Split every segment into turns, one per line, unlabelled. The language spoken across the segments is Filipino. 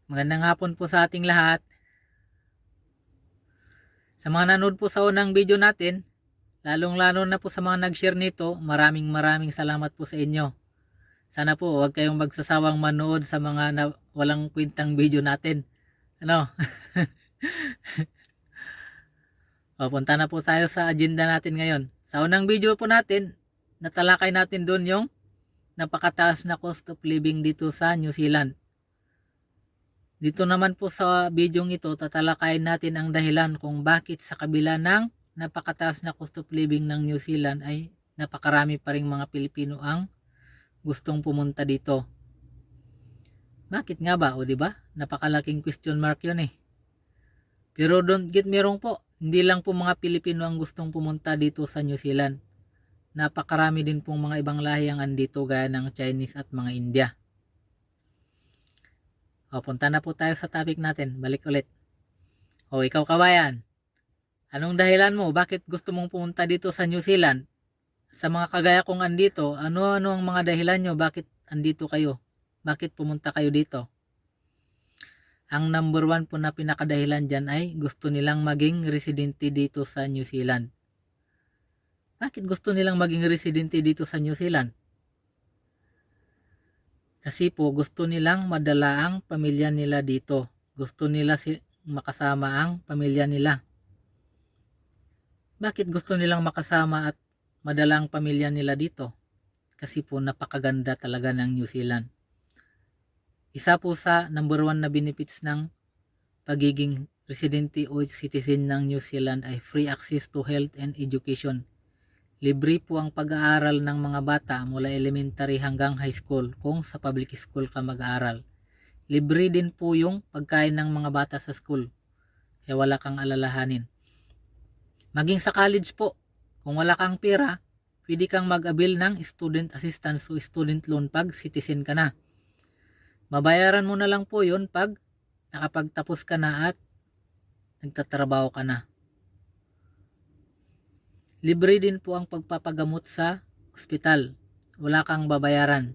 Magandang hapon po sa ating lahat. Sa mga nanood po sa unang video natin, lalong-lalo na po sa mga nag-share nito, maraming salamat po sa inyo. Sana po huwag kayong magsasawang manood sa mga walang kwentang video natin. Ano? Punta na po tayo sa agenda natin ngayon. Sa unang video po natin, natalakay natin doon yung napakataas na cost of living dito sa New Zealand. Dito naman po sa bidyong ito, tatalakayin natin ang dahilan kung bakit sa kabila ng napakataas na cost of living ng New Zealand ay napakarami pa ring mga Pilipino ang gustong pumunta dito. Bakit nga ba? O di ba? Napakalaking question mark 'yun eh. Pero don't get me wrong po, hindi lang po mga Pilipino ang gustong pumunta dito sa New Zealand. Napakarami din pong mga ibang lahi ang andito gaya ng Chinese at mga India. Punta na po tayo sa topic natin. Balik ulit. Ikaw kabayan, anong dahilan mo? Bakit gusto mong pumunta dito sa New Zealand? Sa mga kagaya kong andito, ano-ano ang mga dahilan nyo? Bakit andito kayo? Bakit pumunta kayo dito? Ang number one po na pinakadahilan dyan ay gusto nilang maging residente dito sa New Zealand. Bakit gusto nilang maging residente dito sa New Zealand? Kasi po gusto nilang madala ang pamilya nila dito. Gusto nila makasama ang pamilya nila. Bakit gusto nilang makasama at madala ang pamilya nila dito? Kasi po napakaganda talaga ng New Zealand. Isa po sa number one na benefits ng pagiging residente o citizen ng New Zealand ay free access to health and education. Libre po ang pag-aaral ng mga bata mula elementary hanggang high school kung sa public school ka mag-aaral. Libre din po yung pagkain ng mga bata sa school. Kaya wala kang alalahanin. Maging sa college po, kung wala kang pera, pwede kang mag-avail ng student assistance o student loan pag citizen ka na. Mabayaran mo na lang po yun pag nakapagtapos ka na at nagtatrabaho ka na. Libre din po ang pagpapagamot sa ospital. Wala kang babayaran.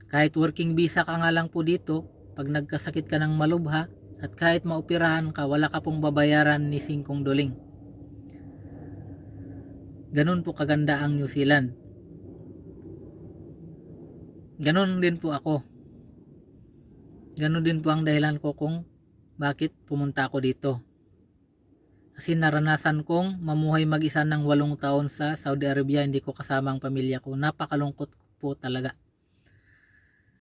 Kahit working visa ka nga lang po dito, pag nagkasakit ka ng malubha, at kahit maoperahan ka, wala ka pong babayaran ni singkong duling. Ganun po kaganda ang New Zealand. Ganun din po ako. Ganun din po ang dahilan ko kung bakit pumunta ako dito. Kasi naranasan kong mamuhay mag-isa ng 8 taon sa Saudi Arabia, hindi ko kasama ang pamilya ko. Napakalungkot po talaga.